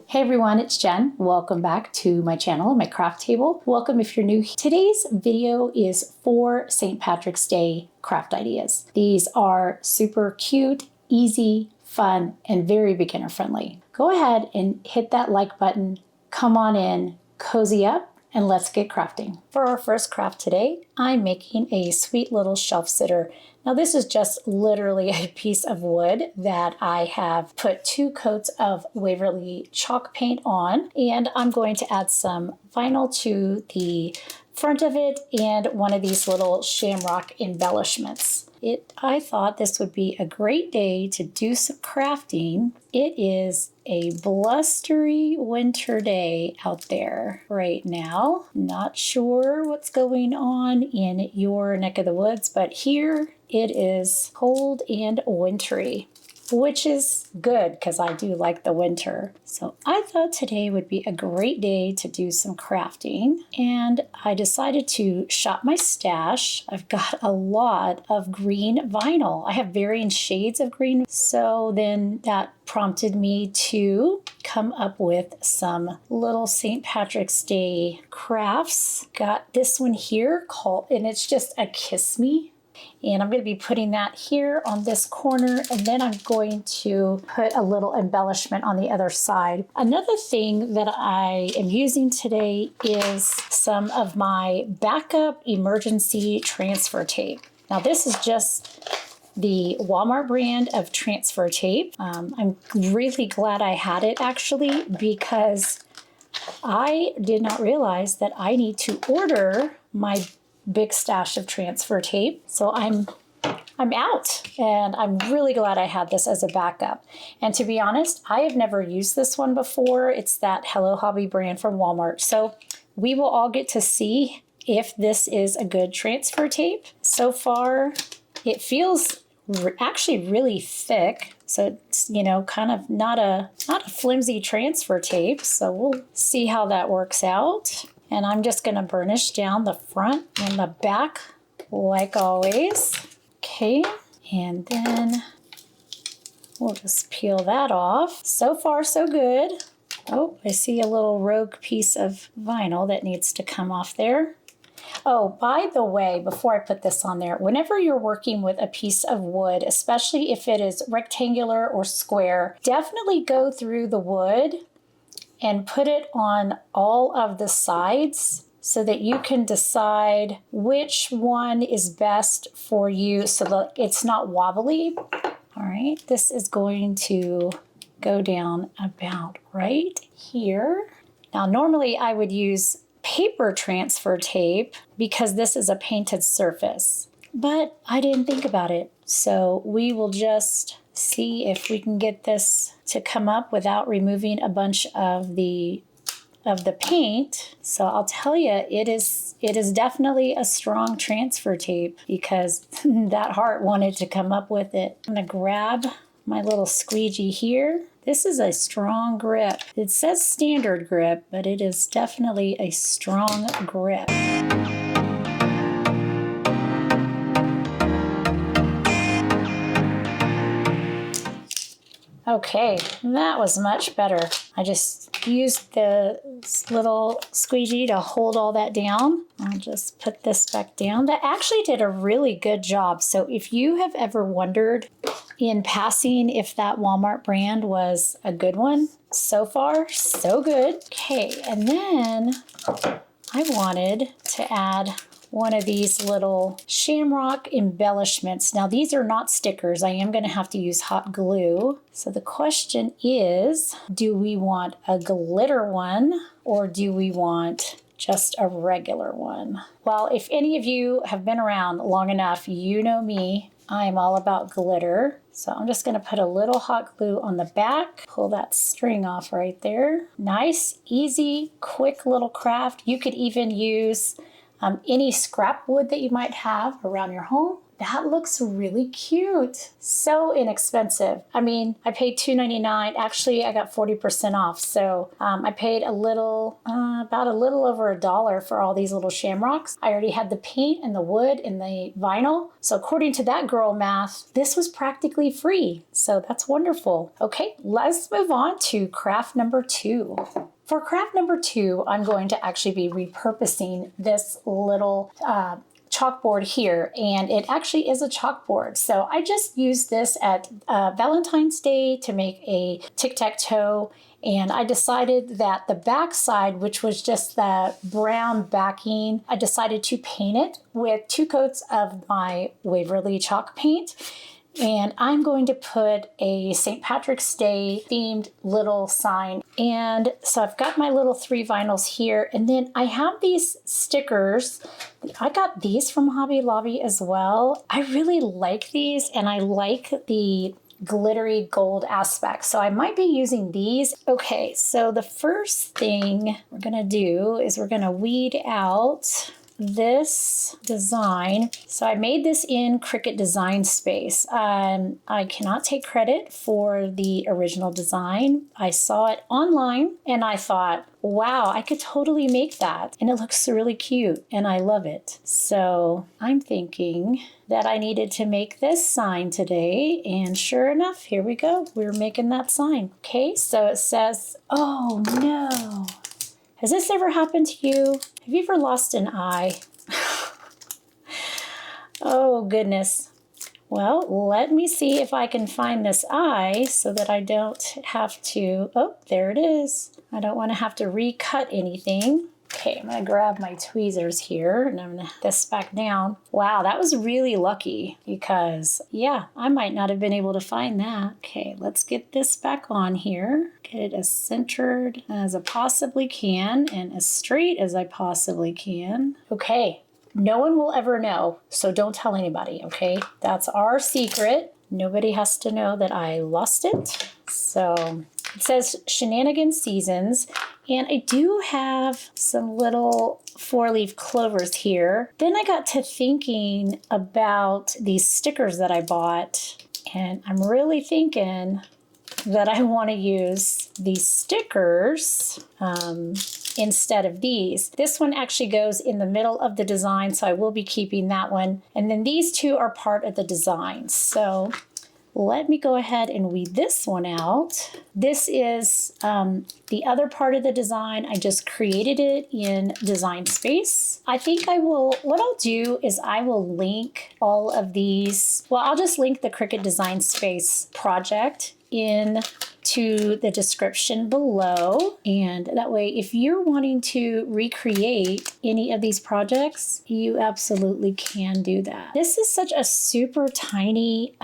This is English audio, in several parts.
Hey everyone, it's Jen. Welcome back to my channel and my craft table. Welcome if you're new. Today's video is 4 St. Patrick's Day craft ideas. These are super cute, easy, fun, and very beginner friendly. Go ahead and hit that like button, come on in, cozy up, and let's get crafting. For our first craft today, I'm making a sweet little shelf sitter. Now this is just literally a piece of wood that I have put 2 coats of Waverly chalk paint on, and I'm going to add some vinyl to the front of it and one of these little Shamrock embellishments. I thought this would be a great day to do some crafting. It is a blustery winter day out there right now. Not sure what's going on in your neck of the woods, but here it is cold and wintry, which is good because I do like the winter. So I thought today would be a great day to do some crafting, and I decided to shop my stash. I've got a lot of green vinyl. I have varying shades of green, so then that prompted me to come up with some little St. Patrick's Day crafts. Got this one here and it's just a Kiss Me. And I'm going to be putting that here on this corner, and then I'm going to put a little embellishment on the other side. Another thing that I am using today is some of my backup emergency transfer tape. Now this is just the Walmart brand of transfer tape. I'm really glad I had it actually, because I did not realize that I need to order my big stash of transfer tape. So I'm out, and I'm really glad I had this as a backup. And to be honest, I have never used this one before. It's that Hello Hobby brand from Walmart. So we will all get to see if this is a good transfer tape. So far, it feels actually really thick. So it's, you know, kind of not a flimsy transfer tape. So we'll see how that works out. And I'm just going to burnish down the front and the back like always. Okay, and then we'll just peel that off. So far, so good. Oh, I see a little rogue piece of vinyl that needs to come off there. Oh, by the way, before I put this on there, whenever you're working with a piece of wood, especially if it is rectangular or square, definitely go through the wood and put it on all of the sides so that you can decide which one is best for you so that it's not wobbly. All right, this is going to go down about right here. Now, normally I would use paper transfer tape because this is a painted surface, but I didn't think about it. So we will just see if we can get this to come up without removing a bunch of the paint. So I'll tell you, it is definitely a strong transfer tape because that heart wanted to come up with it. I'm gonna grab my little squeegee here. This is a strong grip. It says standard grip, but it is definitely a strong grip. Okay, that was much better. I just used the little squeegee to hold all that down. I'll just put this back down. That actually did a really good job. So if you have ever wondered in passing if that Walmart brand was a good one, so far, so good. Okay, and then I wanted to add one of these little Shamrock embellishments. Now these are not stickers. I am going to have to use hot glue. So the question is, do we want a glitter one or do we want just a regular one? Well, if any of you have been around long enough, you know me. I'm all about glitter. So I'm just going to put a little hot glue on the back, pull that string off right there. Nice, easy, quick little craft. You could even use any scrap wood that you might have around your home. That looks really cute. So inexpensive. I mean, I paid $2.99. Actually, I got 40% off. So I paid a little, about a little over $1 for all these little shamrocks. I already had the paint and the wood and the vinyl. So according to that girl math, this was practically free. So that's wonderful. Okay, let's move on to craft number 2. For craft number 2, I'm going to actually be repurposing this little chalkboard here, and it actually is a chalkboard. So I just used this at Valentine's Day to make a tic-tac-toe, and I decided that the back side, which was just the brown backing, I decided to paint it with 2 coats of my Waverly chalk paint. And I'm going to put a St. Patrick's Day themed little sign. And so I've got my little 3 vinyls here. And then I have these stickers. I got these from Hobby Lobby as well. I really like these, and I like the glittery gold aspect. So I might be using these. Okay, so the first thing we're gonna do is we're gonna weed out this design. So I made this in Cricut Design Space. I cannot take credit for the original design. I saw it online and I thought, wow, I could totally make that. And it looks really cute and I love it. So I'm thinking that I needed to make this sign today. And sure enough, here we go. We're making that sign. Okay, so it says, oh no. Has this ever happened to you? Have you ever lost an eye? Oh, goodness. Well, let me see if I can find this eye so that I don't have to... Oh, there it is. I don't want to have to recut anything. Okay, I'm going to grab my tweezers here and I'm going to put this back down. Wow, that was really lucky because, yeah, I might not have been able to find that. Okay, let's get this back on here. Get it as centered as I possibly can and as straight as I possibly can. Okay, no one will ever know, so don't tell anybody, okay? That's our secret. Nobody has to know that I lost it. So it says Shenanigans Seasons, and I do have some little 4-leaf clovers here. Then I got to thinking about these stickers that I bought, and I'm really thinking that I want to use these stickers instead of these. This one actually goes in the middle of the design, so I will be keeping that one. And then these 2 are part of the design. So let me go ahead and weed this one out. This is the other part of the design. I just created it in Design Space. I think what I'll do is I will link all of these. Well, I'll just link the Cricut Design Space project in to the description below, and that way if you're wanting to recreate any of these projects, you absolutely can do that. This is such a super tiny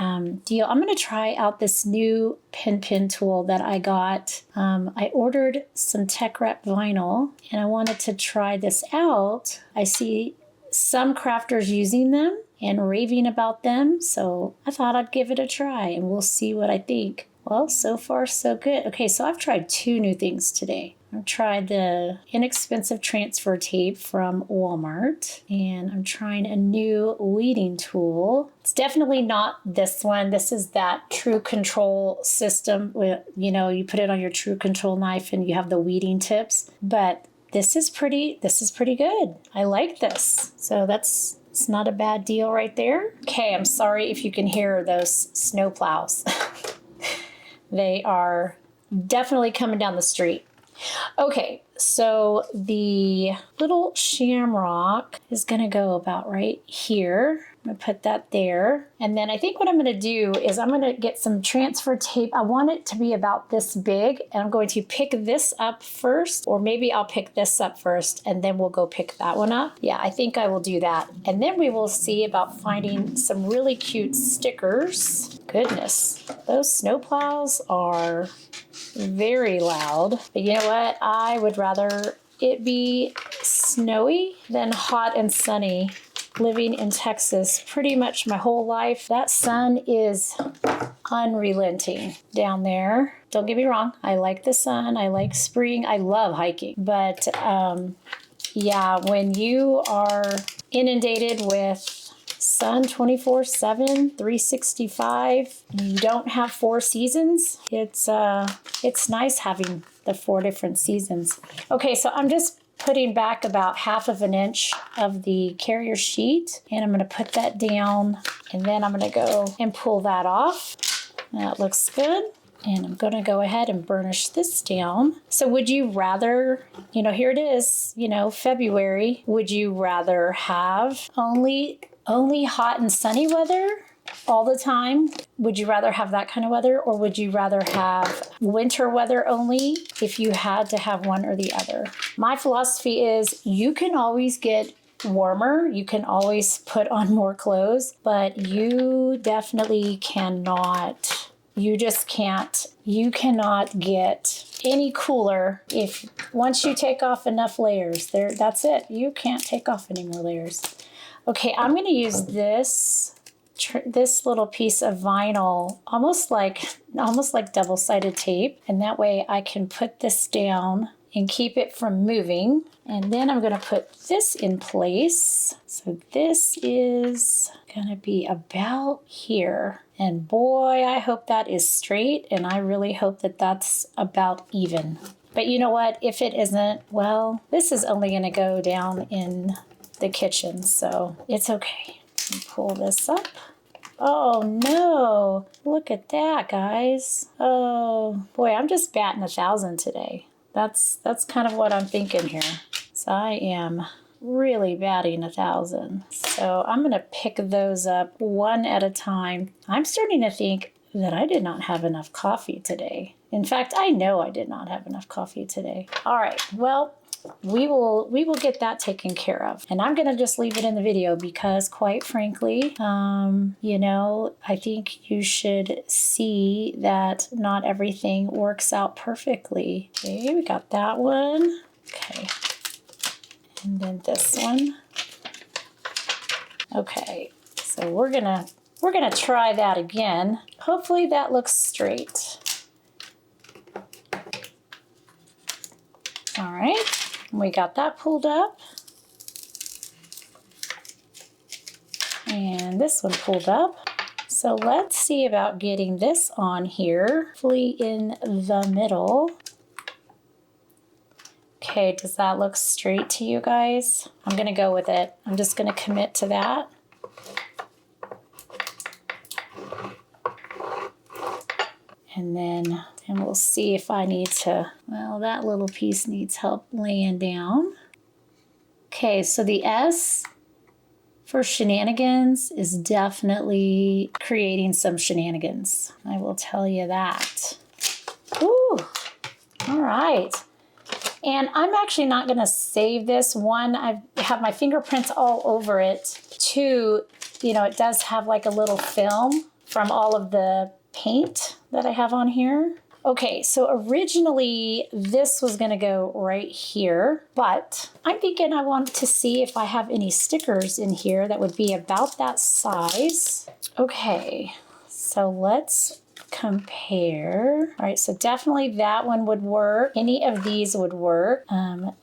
deal. I'm going to try out this new pin tool that I got. I ordered some tech wrap vinyl and I wanted to try this out. I see some crafters using them and raving about them, so I thought I'd give it a try and we'll see what I think. Well, so far so good. Okay, so I've tried 2 new things today. I've tried the inexpensive transfer tape from Walmart, and I'm trying a new weeding tool. It's definitely not this one. This is that True Control system where, you know, you put it on your True Control knife and you have the weeding tips. But this is pretty good. I like this. So it's not a bad deal right there. Okay, I'm sorry if you can hear those snow plows. They are definitely coming down the street. Okay, so the little shamrock is going to go about right here. I'm going to put that there. And then I think what I'm going to do is I'm going to get some transfer tape. I want it to be about this big. And I'm going to pick this up first, or maybe I'll pick this up first and then we'll go pick that one up. Yeah, I think I will do that. And then we will see about finding some really cute stickers. Goodness, those snowplows are very loud. But you know what? I would rather it be snowy than hot and sunny. Living in Texas pretty much my whole life, that sun is unrelenting down there. Don't get me wrong, I like the sun, I like spring, I love hiking. But yeah, when you are inundated with sun 24/7, 365. You don't have 4 seasons. It's nice having the 4 different seasons. Okay, so I'm just putting back about 1/2 inch of the carrier sheet, and I'm going to put that down, and then I'm going to go and pull that off. That looks good. And I'm going to go ahead and burnish this down. So would you rather, here it is, February. Would you rather have only hot and sunny weather all the time? Would you rather have that kind of weather, or would you rather have winter weather only if you had to have one or the other? My philosophy is you can always get warmer, you can always put on more clothes, but you definitely cannot, you just can't, you cannot get any cooler if once you take off enough layers. That's it. You can't take off any more layers. Okay, I'm going to use this little piece of vinyl, almost like double-sided tape, and that way I can put this down and keep it from moving. And then I'm going to put this in place. So this is going to be about here. And boy, I hope that is straight, and I really hope that that's about even. But you know what? If it isn't, well, this is only going to go down in the kitchen, so it's okay. Pull this up. Oh no, look at that, guys. Oh boy, I'm just batting 1,000 today. That's kind of what I'm thinking here. So I am really batting 1,000. So I'm gonna pick those up one at a time. I'm starting to think that I did not have enough coffee today. In fact, I know I did not have enough coffee today. All right, well, we will get that taken care of. And I'm gonna just leave it in the video because quite frankly, I think you should see that not everything works out perfectly. Okay, we got that one. Okay. And then this one. Okay, so we're gonna try that again. Hopefully that looks straight. All right, we got that pulled up. And this one pulled up. So let's see about getting this on here, hopefully in the middle. Okay, does that look straight to you guys? I'm gonna go with it. I'm just gonna commit to that. And then we'll see if I need to, well, that little piece needs help laying down. Okay, so the S for Shenanigans is definitely creating some shenanigans. I will tell you that. Ooh, all right. And I'm actually not gonna save this. One, I have my fingerprints all over it. Two, it does have like a little film from all of the paint that I have on here. Okay, so originally this was gonna go right here, but I'm thinking I want to see if I have any stickers in here that would be about that size. Okay, so let's compare. All right, so definitely that one would work. Any of these would work.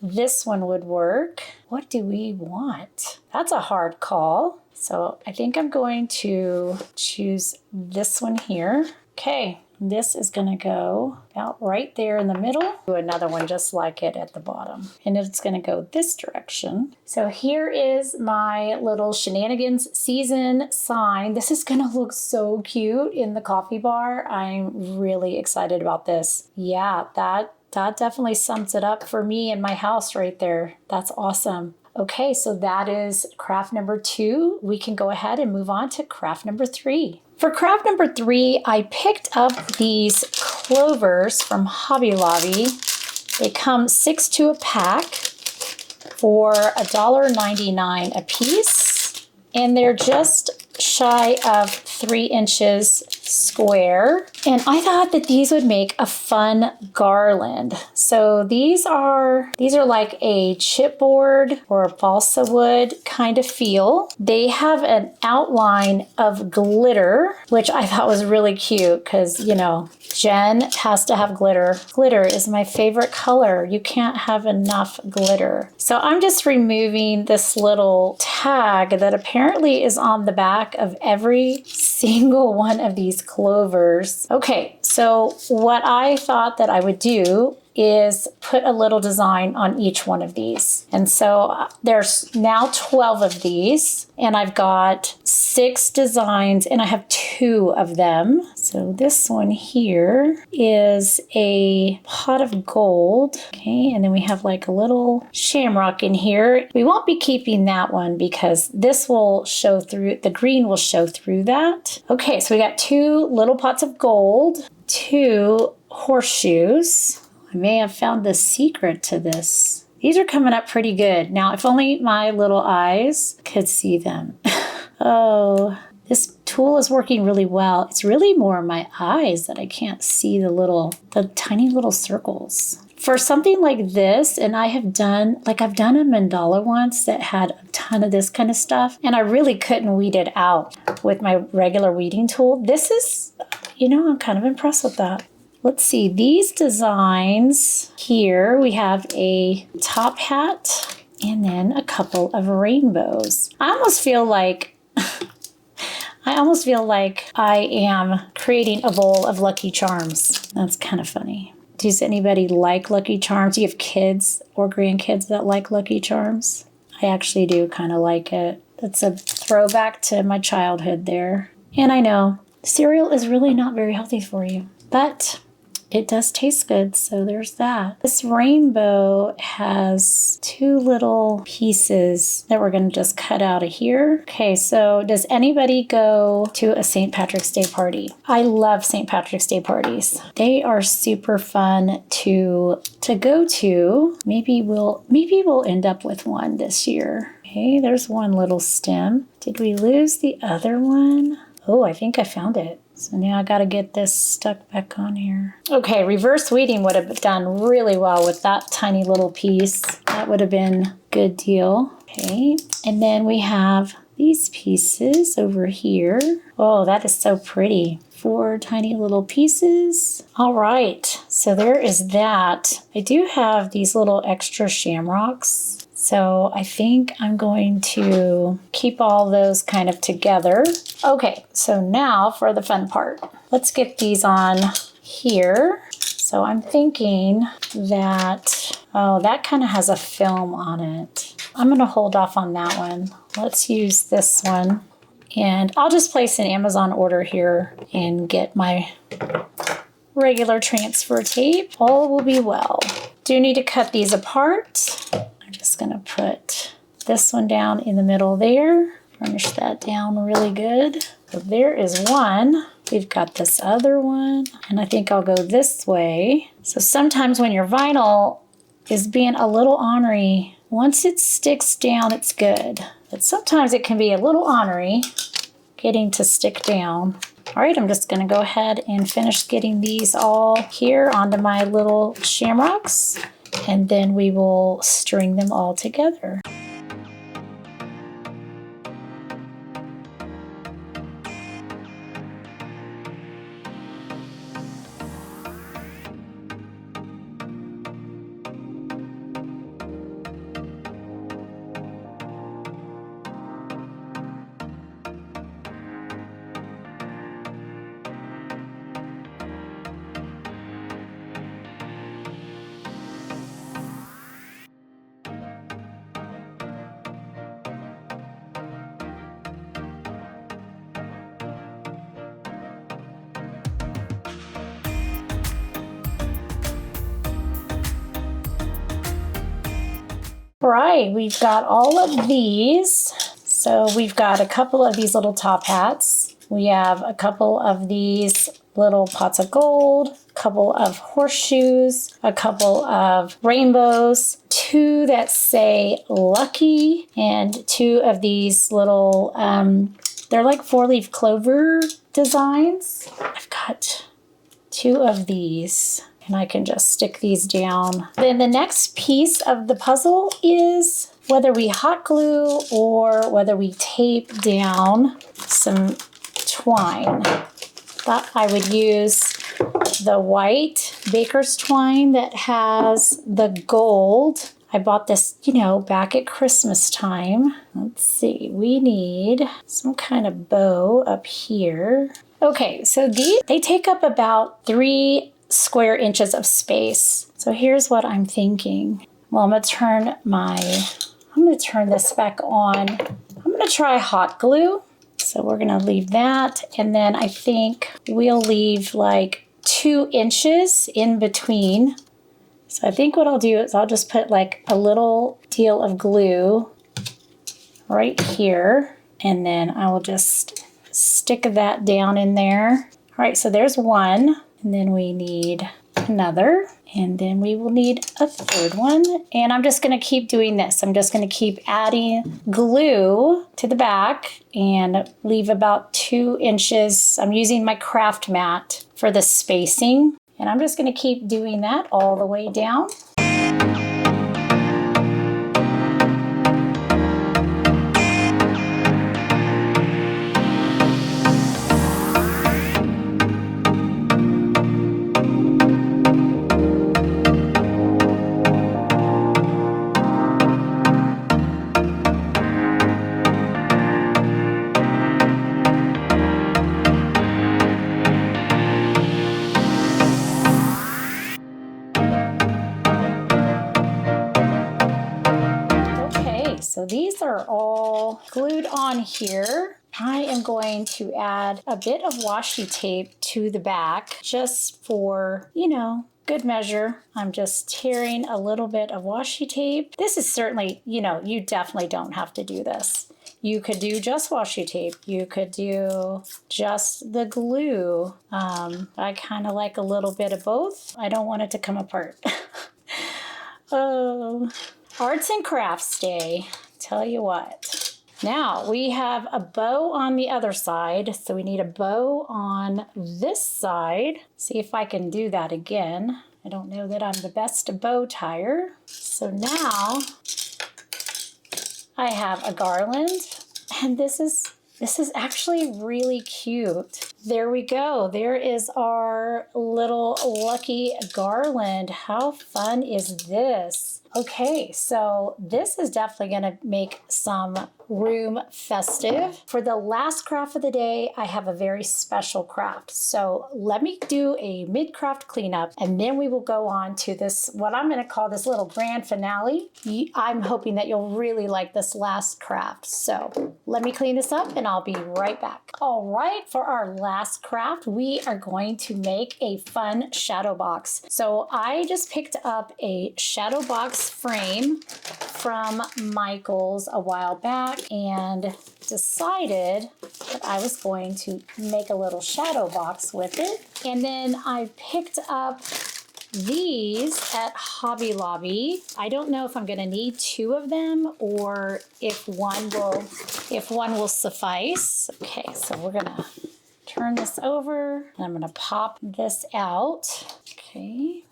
This one would work. What do we want? That's a hard call. So I think I'm going to choose this one here. Okay, this is gonna go about right there in the middle. Do another one just like it at the bottom. And it's gonna go this direction. So here is my little Shenanigans season sign. This is gonna look so cute in the coffee bar. I'm really excited about this. Yeah, that definitely sums it up for me in my house right there. That's awesome. Okay, so that is craft number 2. We can go ahead and move on to craft number 3. For craft number 3, I picked up these clovers from Hobby Lobby. They come 6 to a pack for $1.99 a piece, and they're just shy of 3 inches square. And I thought that these would make a fun garland. So these are like a chipboard or a balsa wood kind of feel. They have an outline of glitter, which I thought was really cute because, you know, Jen has to have glitter. Glitter is my favorite color. You can't have enough glitter. So I'm just removing this little tag that apparently is on the back of every single one of these clovers. Okay, so what I thought that I would do is put a little design on each one of these. And so there's now 12 of these, and I've got 6 designs, and I have 2 of them. So this one here is a pot of gold. Okay, and then we have like a little shamrock in here. We won't be keeping that one because this will show through, the green will show through that. Okay, so we got 2 little pots of gold, 2 horseshoes. I may have found the secret to this. These are coming up pretty good. Now, if only my little eyes could see them. Oh, this tool is working really well. It's really more my eyes that I can't see the tiny little circles. For something like this, and I've done a mandala once that had a ton of this kind of stuff, and I really couldn't weed it out with my regular weeding tool. This is, you know, I'm kind of impressed with that. Let's see, these designs here, we have a top hat and then a couple of rainbows. I almost feel like I am creating a bowl of Lucky Charms. That's kind of funny. Does anybody like Lucky Charms? Do you have kids or grandkids that like Lucky Charms? I actually do kind of like it. It's a throwback to my childhood there. And I know cereal is really not very healthy for you, but it does taste good, so there's that. This rainbow has 2 little pieces that we're gonna just cut out of here. Okay, so does anybody go to a St. Patrick's Day party? I love St. Patrick's Day parties. They are super fun to go to. Maybe we'll end up with one this year. Okay, there's one little stem. Did we lose the other one? Oh, I think I found it. So now I gotta get this stuck back on here. Okay, reverse weeding would have done really well with that tiny little piece. That would have been a good deal. Okay, and then we have these pieces over here. Oh, that is so pretty. 4 tiny little pieces. All right, so there is that. I do have these little extra shamrocks. So I think I'm going to keep all those kind of together. Okay, so now for the fun part. Let's get these on here. So I'm thinking that, oh, that kind of has a film on it. I'm gonna hold off on that one. Let's use this one. And I'll just place an Amazon order here and get my regular transfer tape. All will be well. Do need to cut these apart. I'm just gonna put this one down in the middle there. Furnish that down really good. So there is one. We've got this other one, and I think I'll go this way. So sometimes when your vinyl is being a little ornery, once it sticks down, it's good. But sometimes it can be a little ornery getting to stick down. All right, I'm just gonna go ahead and finish getting these all here onto my little shamrocks, and then we will string them all together. All right, we've got all of these. So we've got a couple of these little top hats. We have a couple of these little pots of gold, a couple of horseshoes, a couple of rainbows, 2 that say lucky, and 2 of these little They're like 4-leaf clover designs. I've got 2 of these and I can just stick these down. Then the next piece of the puzzle is whether we hot glue or whether we tape down some twine. Thought I would use the white baker's twine that has the gold. I bought this, you know, back at Christmas time. Let's see, we need some kind of bow up here. Okay, so these, they take up about 3 square inches of space. So here's what I'm thinking. Well, I'm gonna turn this back on. I'm gonna try hot glue. So we're gonna leave that. And then I think we'll leave like 2 inches in between. So I think what I'll do is I'll just put like a little deal of glue right here. And then I will just stick that down in there. All right, so there's one. And then we need another. And then we will need a 3rd one. And I'm just gonna keep doing this. I'm just gonna keep adding glue to the back and leave about 2 inches. I'm using my craft mat for the spacing. And I'm just gonna keep doing that all the way down. So these are all glued on here. I am going to add a bit of washi tape to the back just for, you know, good measure. I'm just tearing a little bit of washi tape. This is certainly, you know, you definitely don't have to do this. You could do just washi tape. You could do just the glue. I kind of like a little bit of both. I don't want it to come apart. Oh. Arts and Crafts Day, tell you what. Now we have a bow on the other side, so we need a bow on this side. See if I can do that again. I don't know that I'm the best bow tire. So now I have a garland, and this is actually really cute. There we go. There is our little lucky garland. How fun is this? Okay, so this is definitely gonna make some room festive. For the last craft of the day, I have a very special craft. So let me do a mid-craft cleanup, and then we will go on to this, what I'm gonna call this little grand finale. I'm hoping that you'll really like this last craft. So let me clean this up and I'll be right back. All right, for our last craft, we are going to make a fun shadow box. So I just picked up a shadow box frame from Michael's a while back and decided that I was going to make a little shadow box with it. And then I picked up these at Hobby Lobby. I don't know if I'm gonna need 2 of them or if one will suffice. Okay, so we're gonna turn this over and I'm gonna pop this out. Okay,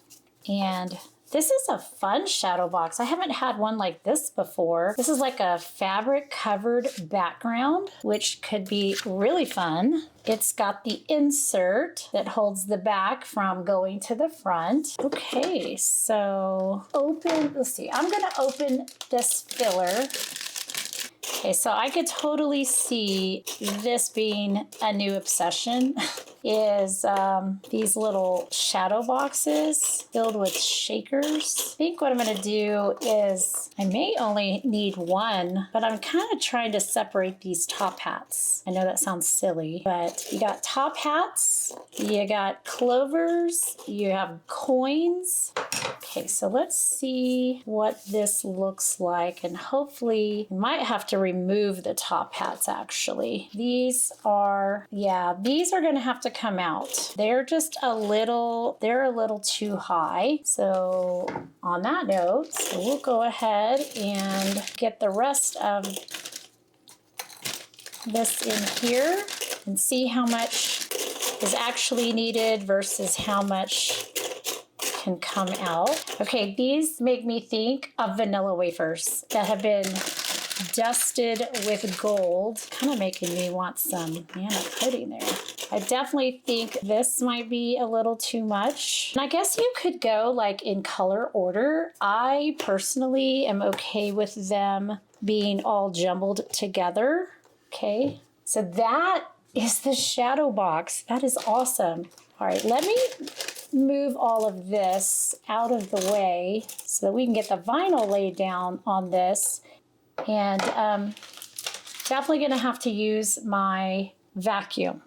and this is a fun shadow box. I haven't had one like this before. This is like a fabric covered background, which could be really fun. It's got the insert that holds the back from going to the front. Okay, so let's see, I'm gonna open this filler. Okay, so I could totally see this being a new obsession is these little shadow boxes filled with shakers. I think what I'm going to do is I may only need one, but I'm kind of trying to separate these top hats. I know that sounds silly, but you got top hats, you got clovers, you have coins. Okay, so let's see what this looks like, and hopefully you might have to remove the top hats actually. These are going to have to come out. They're a little too high. So on that note, we'll go ahead and get the rest of this in here and see how much is actually needed versus how much can come out. Okay, these make me think of vanilla wafers that have been dusted with gold, kind of making me want some manna pudding there. I definitely think this might be a little too much. And I guess you could go like in color order. I personally am okay with them being all jumbled together. Okay, so that is the Shadowbox. That is awesome. All right, let me move all of this out of the way so that we can get the vinyl laid down on this. And definitely gonna have to use my vacuum,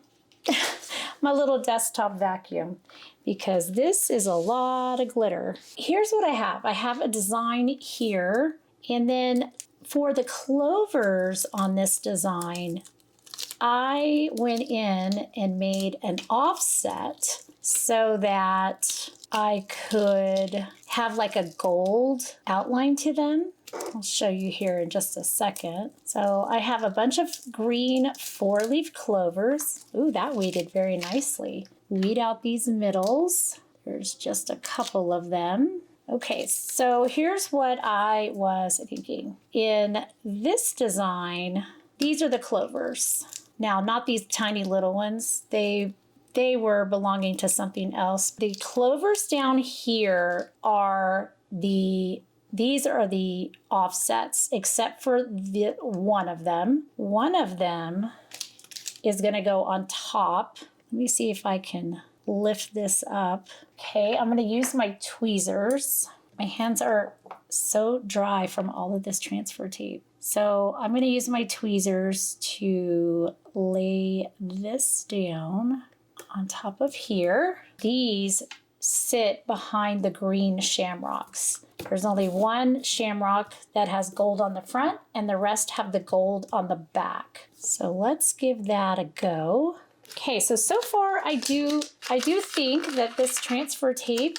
my little desktop vacuum, because this is a lot of glitter. Here's what I have. I have a design here, and then for the clovers on this design, I went in and made an offset so that I could have like a gold outline to them. I'll show you here in just a second. So I have a bunch of green 4-leaf clovers. Ooh, that weeded very nicely. Weed out these middles. There's just a couple of them. Okay, so here's what I was thinking. In this design, these are the clovers. Now, not these tiny little ones. They were belonging to something else. The clovers down here are these are the offsets, except for one of them. One of them is gonna go on top. Let me see if I can lift this up. Okay, I'm gonna use my tweezers. My hands are so dry from all of this transfer tape. So I'm gonna use my tweezers to lay this down on top of here. These sit behind the green shamrocks. There's only one shamrock that has gold on the front, and the rest have the gold on the back. So let's give that a go. Okay, so far I do think that this transfer tape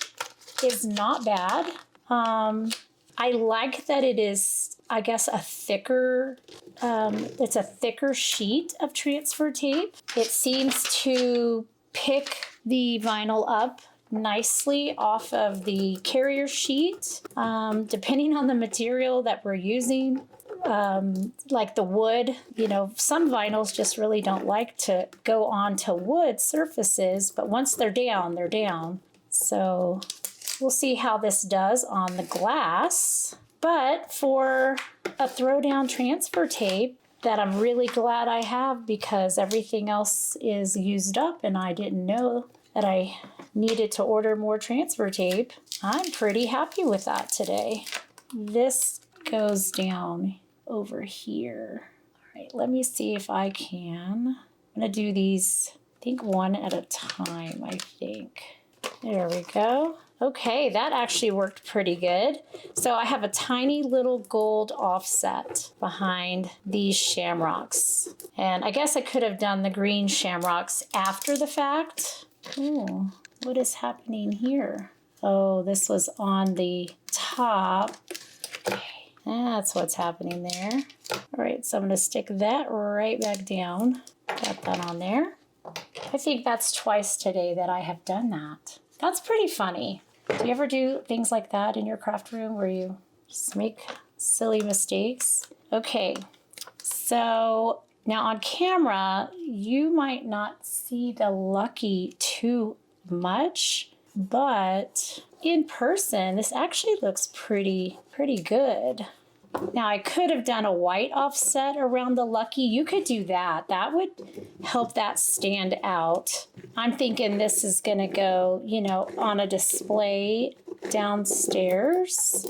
is not bad. I like that it is, I guess, a thicker, it's a thicker sheet of transfer tape. It seems to pick the vinyl up nicely off of the carrier sheet. Depending on the material that we're using, like the wood, you know, some vinyls just really don't like to go onto wood surfaces, but once they're down, they're down. So we'll see how this does on the glass. But for a throwdown transfer tape that I'm really glad I have, because everything else is used up and I didn't know that I needed to order more transfer tape, I'm pretty happy with that today. This goes down over here. All right, let me see if I can. I'm gonna do these, I think one at a time, I think. There we go. Okay, that actually worked pretty good. So I have a tiny little gold offset behind these shamrocks. And I guess I could have done the green shamrocks after the fact. Ooh, what is happening here? Oh, this was on the top. Okay, that's what's happening there. All right, so I'm gonna stick that right back down. Got that on there. I think that's twice today that I have done that. That's pretty funny. Do you ever do things like that in your craft room where you just make silly mistakes? Okay, so now on camera, you might not see the lucky too much, but in person, this actually looks pretty good. Now I could have done a white offset around the lucky. You could do that. That would help that stand out. I'm thinking this is gonna go, you know, on a display downstairs.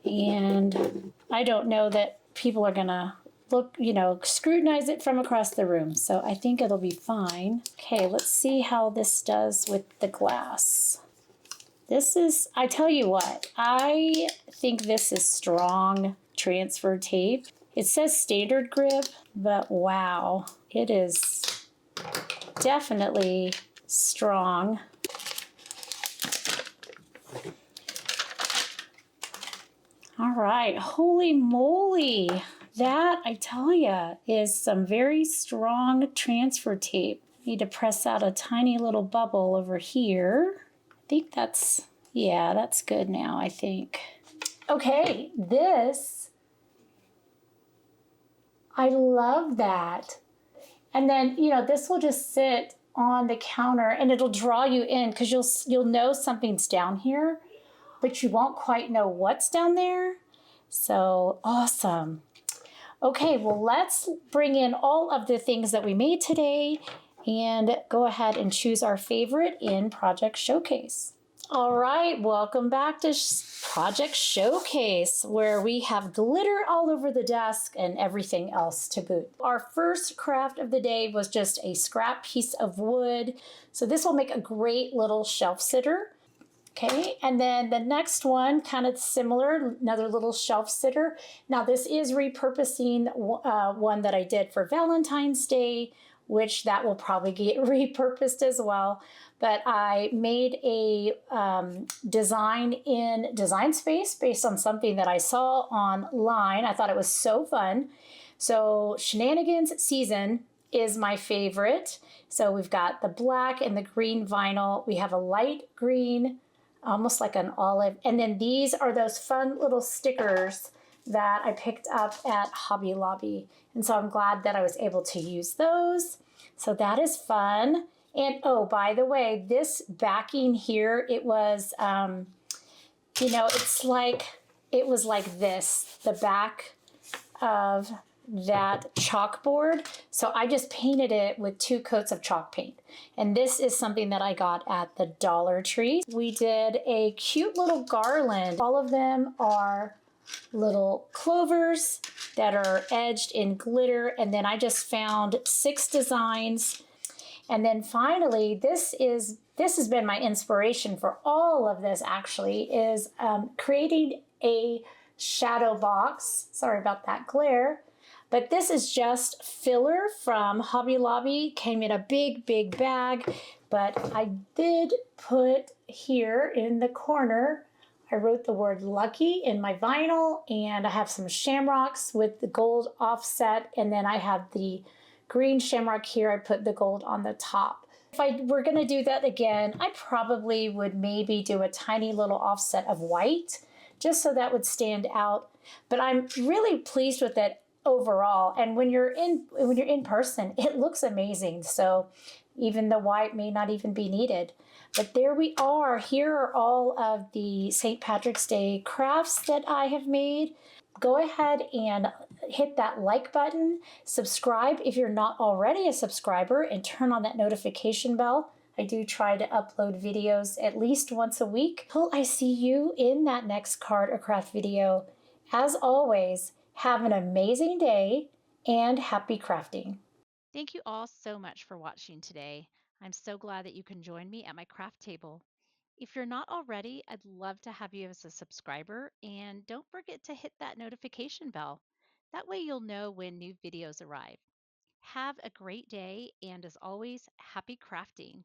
And I don't know that people are gonna look, you know, scrutinize it from across the room. So I think it'll be fine. Okay, let's see how this does with the glass. This is, I tell you what, I think this is strong transfer tape. It says standard grip, but wow, it is definitely strong. All right, holy moly. That, I tell ya, is some very strong transfer tape. Need to press out a tiny little bubble over here. I think that's, yeah, that's good now, I think. Okay, this, I love that. And then, you know, this will just sit on the counter and it'll draw you in because you'll know something's down here, but you won't quite know what's down there. So awesome. Okay, well, let's bring in all of the things that we made today and go ahead and choose our favorite in Project Showcase. All right, welcome back to Project Showcase, where we have glitter all over the desk and everything else to boot. Our first craft of the day was just a scrap piece of wood. So this will make a great little shelf sitter. Okay, and then the next one, kind of similar, another little shelf sitter. Now this is repurposing one that I did for Valentine's Day, which that will probably get repurposed as well. But I made a design in Design Space based on something that I saw online. I thought it was so fun. So Shenanigans Season is my favorite. So we've got the black and the green vinyl. We have a light green, almost like an olive. And then these are those fun little stickers that I picked up at Hobby Lobby. And so I'm glad that I was able to use those. So that is fun. And oh, by the way, this backing here, it was, you know, it was like this, the back of that chalkboard. So I just painted it with 2 coats of chalk paint. And this is something that I got at the Dollar Tree. We did a cute little garland. All of them are little clovers that are edged in glitter. And then I just found 6 designs. And then finally, this has been my inspiration for all of this actually, is creating a shadow box. Sorry about that glare. But this is just filler from Hobby Lobby. Came in a big, big bag. But I did put here in the corner, I wrote the word lucky in my vinyl, and I have some shamrocks with the gold offset, and then I have the green shamrock here. I put the gold on the top. If I were gonna do that again, I probably would maybe do a tiny little offset of white, just so that would stand out. But I'm really pleased with it overall. And when you're in person, it looks amazing. So even the white may not even be needed. But there we are. Here are all of the St. Patrick's Day crafts that I have made. Go ahead and hit that like button. Subscribe if you're not already a subscriber, and turn on that notification bell. I do try to upload videos at least once a week. Till I see you in that next card or craft video. As always, have an amazing day and happy crafting. Thank you all so much for watching today. I'm so glad that you can join me at my craft table. If you're not already, I'd love to have you as a subscriber, and don't forget to hit that notification bell. That way you'll know when new videos arrive. Have a great day, and as always, happy crafting.